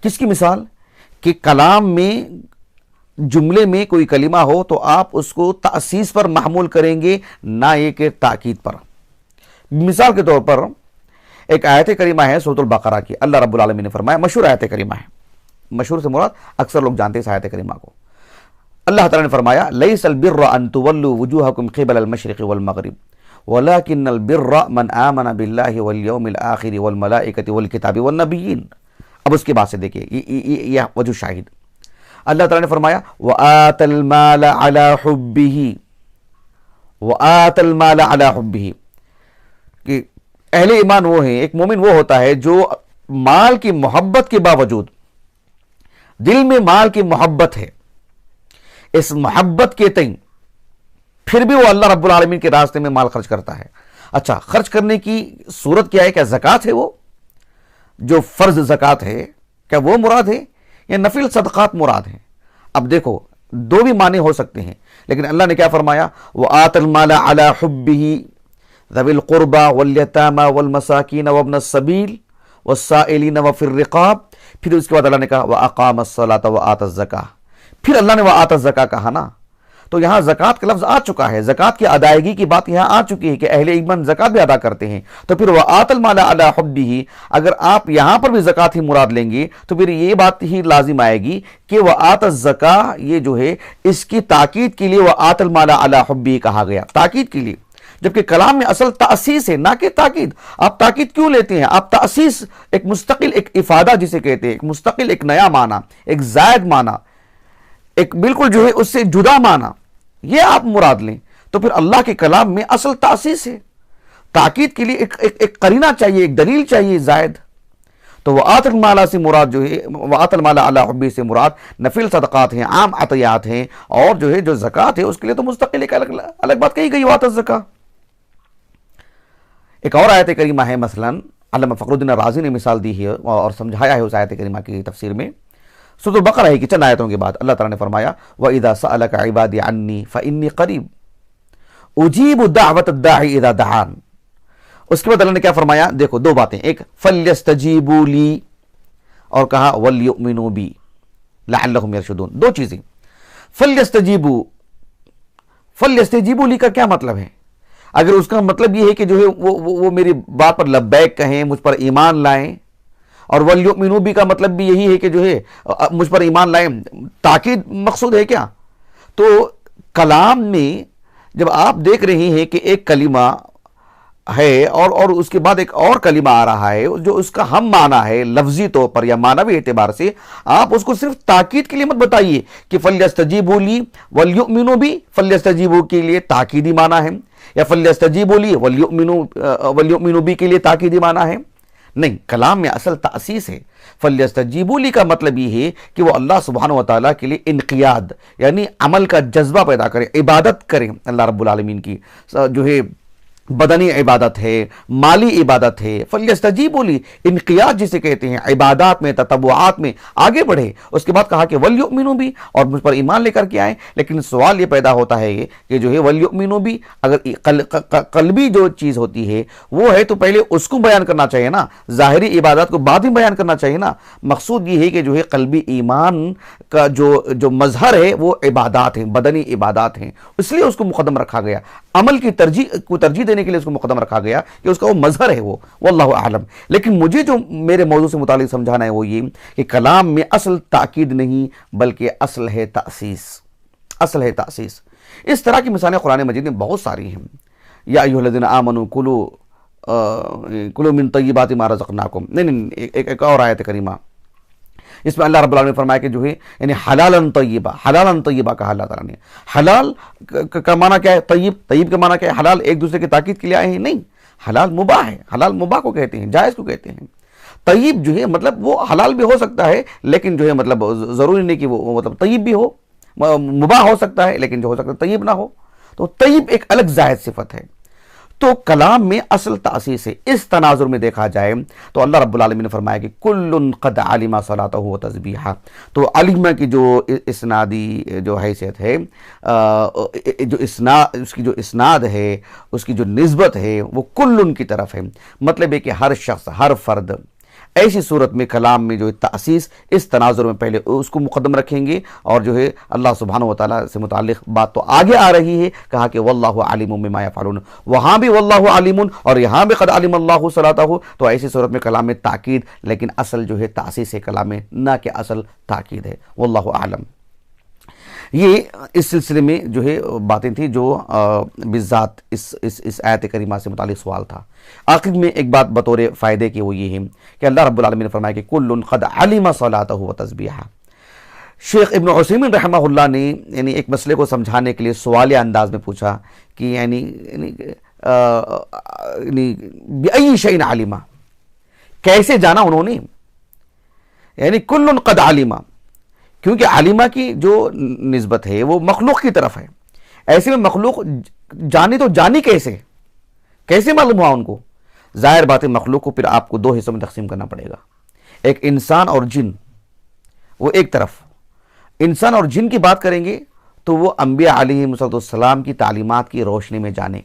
Speaker 1: کس کی مثال؟ کہ کلام میں جملے میں کوئی کلمہ ہو تو آپ اس کو تاسیس پر محمول کریں گے، نہ یہ کہ تاکید پر۔ مثال کے طور پر ایک آیت کریمہ ہے سورۃ البقرہ کی، اللہ رب العالمین نے فرمایا، مشہور آیت کریمہ ہے، مشہور سے مراد اکثر لوگ جانتے ہیں اس آیت کریمہ کو۔ اللہ تعالیٰ نے فرمایا لیس البر ان تولوا وجوہکم قبل المشرق والمغرب ولكن البر من آمن باللہ والیوم الآخر والملائکۃ والکتاب والنبیین۔ اب اس کے بعد سے دیکھیں یہ وجہ شاہد، اللہ تعالیٰ نے فرمایا وآت المال علی حبہ، وآت المال علی حبہ، کہ اہل ایمان وہ ہیں، ایک مومن وہ ہوتا ہے جو مال کی محبت کے باوجود، دل میں مال کی محبت ہے، اس محبت کے تئیں پھر بھی وہ اللہ رب العالمین کے راستے میں مال خرچ کرتا ہے۔ اچھا، خرچ کرنے کی صورت کیا ہے؟ کیا زکوٰۃ ہے؟ وہ جو فرض زکوٰۃ ہے کیا وہ مراد ہے یا نفل صدقات مراد ہیں؟ اب دیکھو دو بھی معنی ہو سکتے ہیں، لیکن اللہ نے کیا فرمایا؟ وآت المال علی حبہ ذوی القربى والیتامى والمساکین وابن السبیل والسائلین وفی الرقاب، پھر اس کے بعد اللہ نے کہا واقام الصلاۃ وآت الزکاۃ، پھر اللہ نے وآت الزکاۃ کہا نا، تو یہاں زکوٰۃ کا لفظ آ چکا ہے، زکوٰۃ کی ادائیگی کی بات یہاں آ چکی ہے کہ اہل ایمان زکوٰۃ بھی ادا کرتے ہیں۔ تو پھر وآت المال علی حبہ، اگر آپ یہاں پر بھی زکوٰۃ ہی مراد لیں گے تو پھر یہ بات ہی لازم آئے گی کہ وآت الزکاۃ، یہ جو ہے اس کی تاکید کے لیے وآت المال علی حبہ کہا گیا، تاکید کے لیے، جبکہ کلام میں اصل تاسیس ہے نہ کہ تاکید۔ آپ تاکید کیوں لیتے ہیں؟ آپ تاسیس ایک مستقل ایک افادہ جسے کہتے ہیں، ایک مستقل ایک نیا معنی، ایک زائد معنی، ایک بالکل جو ہے اس سے جدا معنی، یہ آپ مراد لیں تو پھر اللہ کے کلام میں اصل تاسیس ہے، تاکید کے لیے ایک قرینہ چاہیے، ایک دلیل چاہیے زائد۔ تو وآت المال سے مراد جو ہے، وآت المال علی حبہ سے مراد نفل صدقات ہیں، عام عطیات ہیں، اور جو ہے جو زکوٰۃ ہے اس کے لیے تو مستقل ایک الگ بات کہی گئی، وآت الزکاۃ۔ ایک اور آیت کریمہ ہے، مثلا علامہ فخر الدین رازی نے مثال دی ہے اور سمجھایا ہے اس آیت کریمہ کی تفسیر میں، سورۃ البقرہ ہے کہ چند آیتوں کے بعد اللہ تعالیٰ نے فرمایا وَإِذَا سَأَلَكَ عِبَادِي عَنِّي فَإِنِّي قَرِيبٌ أُجِيبُ دَعْوَةَ الدَّاعِ إِذَا دَعَانِ۔ اس کے بعد اللہ نے کیا فرمایا؟ دیکھو دو باتیں، ایک فَلْيَسْتَجِيبُوا لِي اور کہا وَلْيُؤْمِنُوا بِي لَعَلَّهُمْ يَرْشُدُونَ۔ دو چیزیں، فَلْيَسْتَجِيبُوا لِي کا کیا مطلب ہے؟ اگر اس کا مطلب یہ ہے کہ جو ہے وہ میری بات پر لبیک کہیں، مجھ پر ایمان لائیں، اور وَلْيُؤْمِنُوا بِی کا مطلب بھی یہی ہے کہ جو ہے مجھ پر ایمان لائیں، تاکید مقصود ہے کیا؟ تو کلام میں جب آپ دیکھ رہے ہیں کہ ایک کلمہ ہے اور اس کے بعد ایک اور کلمہ آ رہا ہے جو اس کا ہم معنی ہے لفظی طور پر یا معنوی اعتبار سے، آپ اس کو صرف تاکید کے لیے مت بتائیے کہ فَلْيَسْتَجِیبُوا لِی وَلْيُؤْمِنُوا بِی، فَلْيَسْتَجِیبُوا کے لیے تاکیدی معنی ہے، یا فَلْيَسْتَجِیبُوا لِی وَلْيُؤْمِنُوا بِی کے لیے تاکیدی معنی ہے۔ نہیں، کلام میں اصل تأسیس ہے۔ فَلْيَسْتَجِیبُوا لِی کا مطلب یہ ہے کہ وہ اللہ سبحانہ وتعالیٰ کے لیے انقیاد یعنی عمل کا جذبہ پیدا کریں، عبادت کریں اللہ رب العالمین کی، جو ہے بدنی عبادت ہے، مالی عبادت ہے۔ فَلْيَسْتَجِیبُوا لِی، انقیاد جسے کہتے ہیں، عبادات میں تطوعات میں آگے بڑھے۔ اس کے بعد کہا کہ وَلْيُؤْمِنُوا بِی، اور مجھ پر ایمان لے کر کے آئیں۔ لیکن سوال یہ پیدا ہوتا ہے کہ جو ہے وَلْيُؤْمِنُوا بِی، اگر قلبی جو چیز ہوتی ہے وہ ہے تو پہلے اس کو بیان کرنا چاہیے نا، ظاہری عبادات کو بعد میں بیان کرنا چاہیے نا۔ مقصود یہ ہے کہ جو ہے قلبی ایمان کا جو مظہر ہے وہ عبادات ہیں، بدنی عبادات ہیں، اس لیے اس کو مقدم رکھا گیا، عمل کی ترجیح دینے کے لیے اس کو مقدم رکھا گیا کہ اس کا وہ مظہر ہے وہ، واللہ اعلم۔ لیکن مجھے جو میرے موضوع سے متعلق سمجھانا ہے وہ یہ کہ کلام میں اصل تاکید نہیں بلکہ اصل ہے تأسیس، اصل ہے تأسیس۔ اس طرح کی مثالیں قرآن مجید میں بہت ساری ہیں۔ یا ایھا الذین آمنوا کلوا من طیبات ما رزقناکم، نہیں ایک اور آیت کریمہ اس میں اللہ رب العالمین نے فرمایا کہ جو ہے یعنی حلالاً طیبہ کہا اللہ تعالیٰ نے۔ حلال کا معنی کیا ہے؟ طیب کا معنی کیا ہے؟ حلال ایک دوسرے کی تاکید کے لیے آئے ہیں؟ نہیں، حلال مباح ہے، حلال مباح کو کہتے ہیں، جائز کو کہتے ہیں۔ طیب جو ہے مطلب وہ حلال بھی ہو سکتا ہے لیکن جو ہے مطلب ضروری نہیں کہ وہ مطلب طیب بھی ہو، مباح ہو سکتا ہے لیکن جو ہو سکتا ہے طیب نہ ہو۔ تو طیب ایک الگ زائد صفت ہے۔ تو کلام میں اصل تأسیس ہے۔ اس تناظر میں دیکھا جائے تو اللہ رب العالمین نے فرمایا کہ کل قد علم صلاته وتسبیحہ، تو علم کی جو اسنادی جو حیثیت ہے، اس کی جو اسناد ہے، اس کی جو نسبت ہے وہ کل کی طرف ہے، مطلب ہے کہ ہر شخص، ہر فرد۔ ایسی صورت میں کلام میں جو تأسیس اس تناظر میں پہلے اس کو مقدم رکھیں گے، اور جو ہے اللہ سبحانہ وتعالیٰ سے متعلق بات تو آگے آ رہی ہے، کہا کہ واللہ علیم بما یفعلون، وہاں بھی واللہ علیم اور یہاں بھی قد علم اللہ صلاتہ۔ تو ایسی صورت میں کلام میں تاکید، لیکن اصل جو ہے تأسیس ہے کلام میں، نہ کہ اصل تاکید ہے، واللہ اعلم۔ یہ اس سلسلے میں جو ہے باتیں تھیں جو بالذات اس آیت کریمہ سے متعلق سوال تھا۔ آخر میں ایک بات بطور فائدے کی وہ یہ ہے کہ اللہ رب العالمین نے فرمایا کہ کل قد علم صلاتہ وتسبیحہ۔ شیخ ابن عثیمین رحمہ اللہ نے یعنی ایک مسئلے کو سمجھانے کے لیے سوالیہ انداز میں پوچھا کہ یعنی بأی شیء علم، کیسے جانا انہوں نے؟ یعنی کل قد علم، کیونکہ علمہ کی جو نسبت ہے وہ مخلوق کی طرف ہے، ایسے میں مخلوق جانی تو جانی کیسے معلوم ہوا ان کو؟ ظاہر بات ہے مخلوق کو پھر آپ کو دو حصوں میں تقسیم کرنا پڑے گا، ایک انسان اور جن۔ وہ ایک طرف انسان اور جن کی بات کریں گے تو وہ انبیاء علیہ السلام کی تعلیمات کی روشنی میں جانے،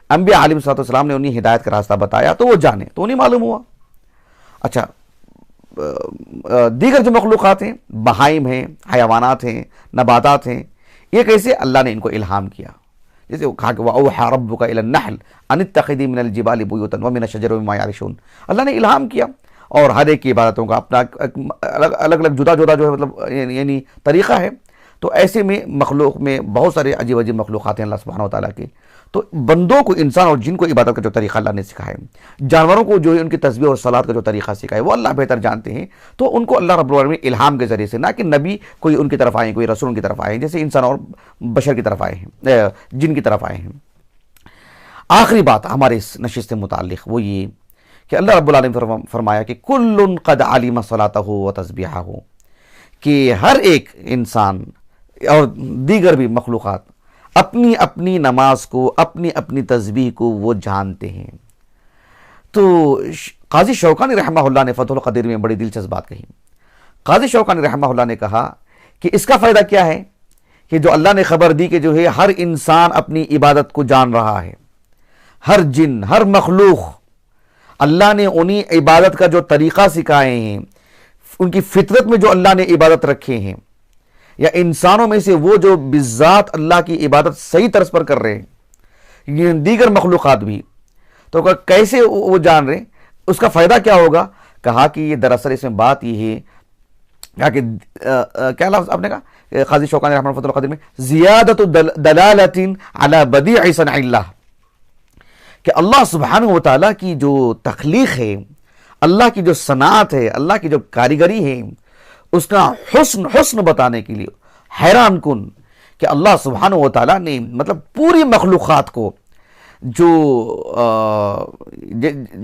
Speaker 1: انبیاء علیہ السلام نے انہیں ہدایت کا راستہ بتایا تو وہ جانے، تو انہیں معلوم ہوا۔ اچھا، دیگر جو مخلوقات ہیں، بہائم ہیں، حیوانات ہیں، نباتات ہیں، یہ کیسے؟ اللہ نے ان کو الہام کیا، جیسے وہ کہا کہ وَأَوْحَىٰ رَبُّكَ إِلَى النَّحْلِ أَنِ اتَّخِذِي مِنَ الْجِبَالِ بُيُوتًا وَمِنَ الشَّجَرِ وَمِمَّا يَعْرِشُونَ۔ اللہ نے الہام کیا، اور ہر ایک کی عبادتوں کا اپنا الگ جدا جو ہے مطلب یعنی طریقہ ہے۔ تو ایسے میں مخلوق میں بہت سارے عجیب مخلوقات ہیں اللہ سبحانہ وتعالیٰ کے، تو بندوں کو، انسان اور جن کو عبادت کا جو طریقہ اللہ نے سکھایا، جانوروں کو جو ہے ان کی تسبیح اور صلات کا جو طریقہ سکھایا وہ اللہ بہتر جانتے ہیں، تو ان کو اللہ رب العالمین الہام کے ذریعے سے، نہ کہ نبی کوئی ان کی طرف آئے، کوئی رسول ان کی طرف آئے ہیں، جیسے انسان اور بشر کی طرف آئے ہیں، جن کی طرف آئے ہیں۔ آخری بات ہمارے اس نشست سے متعلق وہ یہ کہ اللہ رب العالمین فرمایا کہ کل قد علم صلاتہ وتسبیحہ، کہ ہر ایک انسان اور دیگر بھی مخلوقات اپنی اپنی نماز کو، اپنی اپنی تسبیح کو وہ جانتے ہیں۔ تو قاضی شوکانی رحمہ اللہ نے فتح القدیر میں بڑی دلچسپ بات کہی۔ قاضی شوکانی رحمہ اللہ نے کہا کہ اس کا فائدہ کیا ہے کہ جو اللہ نے خبر دی کہ جو ہے ہر انسان اپنی عبادت کو جان رہا ہے، ہر جن، ہر مخلوق، اللہ نے انہی عبادت کا جو طریقہ سکھائے ہیں، ان کی فطرت میں جو اللہ نے عبادت رکھے ہیں، یا انسانوں میں سے وہ جو بالذات اللہ کی عبادت صحیح طرز پر کر رہے ہیں، یہ دیگر مخلوقات بھی، تو کیسے وہ جان رہے ہیں؟ اس کا فائدہ کیا ہوگا؟ کہا کہ یہ دراصل اس میں بات یہ ہے، کہا کہ کیا لفظ آپ نے کہا قاضی شوکانی رحمۃ اللہ القدیر میں، زیادت دلالت علی بدیع صنع اللہ، کہ اللہ سبحانہ و تعالیٰ کی جو تخلیق ہے، اللہ کی جو صنعت ہے، اللہ کی جو کاریگری ہے، اس کا حسن بتانے کے لیے حیران کن کہ اللہ سبحانہ و تعالیٰ نے مطلب پوری مخلوقات کو، جو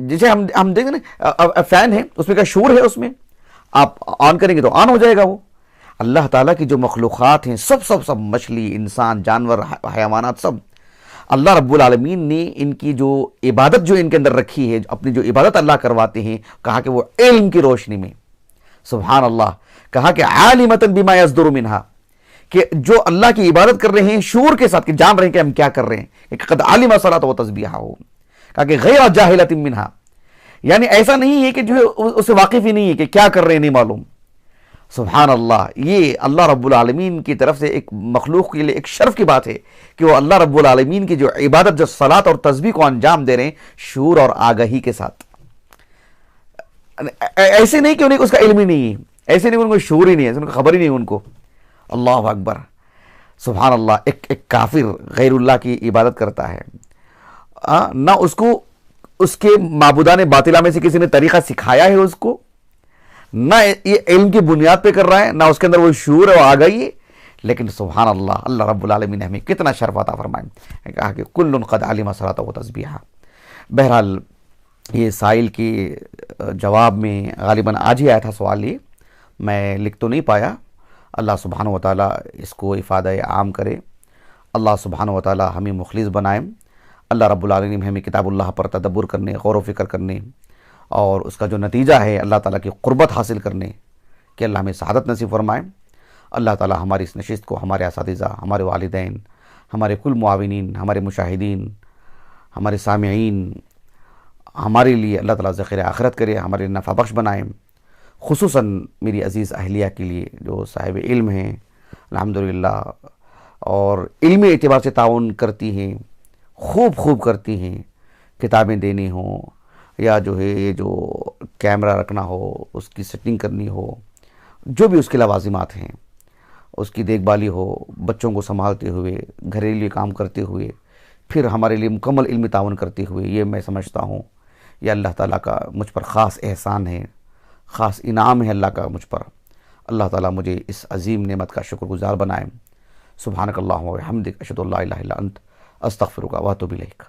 Speaker 1: جسے ہم دیکھیں نا فین ہے، اس میں کیا شور ہے، اس میں آپ آن کریں گے تو آن ہو جائے گا وہ. اللہ تعالیٰ کی جو مخلوقات ہیں سب مچھلی، انسان، جانور، حیوانات، سب اللہ رب العالمین نے ان کی جو عبادت جو ان کے اندر رکھی ہے، اپنی جو عبادت اللہ کرواتے ہیں، کہا کہ وہ علم کی روشنی میں، سبحان اللہ، کہا کہ عالمۃ بما یصدر منہا، کہ جو اللہ کی عبادت کر رہے ہیں شعور کے ساتھ، کہ جان رہے ہیں کہ ہم کیا کر رہے ہیں، کہ قد علم صلاۃ و تسبیحہ، کہا کہ غیر جاہلۃ منہا، یعنی ایسا نہیں ہے کہ جو اس سے واقف ہی نہیں ہے کہ کیا کر رہے ہیں نہیں معلوم. سبحان اللہ، یہ اللہ رب العالمین کی طرف سے ایک مخلوق کے لیے ایک شرف کی بات ہے کہ وہ اللہ رب العالمین کی جو عبادت، جو صلاۃ اور تسبیح کو انجام دے رہے ہیں شعور اور آگہی کے ساتھ. ایسے نہیں کہ انہیں اس کا علم ہی نہیں ہے، ایسے نہیں ان کو شعور ہی نہیں ہے، ان کو خبر ہی نہیں ہے ان کو. اللہ اکبر، سبحان اللہ. ایک کافر غیر اللہ کی عبادت کرتا ہے، نہ اس کو اس کے معبودان باطلہ میں سے کسی نے طریقہ سکھایا ہے اس کو، نہ یہ علم کی بنیاد پہ کر رہا ہے، نہ اس کے اندر وہ شعور ہے، وہ آگئی ہے، لیکن سبحان اللہ، اللہ رب العالمین نے ہمیں کتنا شرف عطا فرمائے، کہا کہ کل قد علم صلاۃ و تسبیحہ. بہرحال یہ سائل کے جواب میں غالباً آج ہی آیا تھا سوال، یہ میں لکھ تو نہیں پایا. اللہ سبحانہ و تعالیٰ اس کو افادہ عام کرے، اللہ سبحانہ و تعالیٰ ہمیں مخلص بنائیں. اللہ رب العالمین ہمیں کتاب اللہ پر تدبر کرنے، غور و فکر کرنے، اور اس کا جو نتیجہ ہے اللہ تعالیٰ کی قربت حاصل کرنے، کہ اللہ ہمیں سعادت نصیب فرمائیں. اللہ تعالیٰ ہماری اس نشست کو ہمارے اساتذہ، ہمارے والدین، ہمارے کل معاونین، ہمارے مشاہدین، ہمارے سامعین، ہمارے لیے اللہ تعالیٰ ذخیرہ آخرت کرے، ہمارے نفع بخش بنائیں. خصوصاً میری عزیز اہلیہ کے لیے جو صاحب علم ہیں الحمدللہ، اور علمی اعتبار سے تعاون کرتی ہیں، خوب کرتی ہیں، کتابیں دینی ہوں، یا جو ہے یہ جو کیمرہ رکھنا ہو، اس کی سیٹنگ کرنی ہو، جو بھی اس کے لوازمات ہیں، اس کی دیکھ بھالی ہو، بچوں کو سنبھالتے ہوئے، گھریلو کام کرتے ہوئے، پھر ہمارے لیے مکمل علمی تعاون کرتے ہوئے، یہ میں سمجھتا ہوں یہ اللہ تعالیٰ کا مجھ پر خاص احسان ہے، خاص انعام ہے اللہ کا مجھ پر. اللہ تعالیٰ مجھے اس عظیم نعمت کا شکر گزار بنائے. سبحانک اللہم و بحمدک، اشہد ان لا الہ الا انت، استغفرک و اتوب الیک.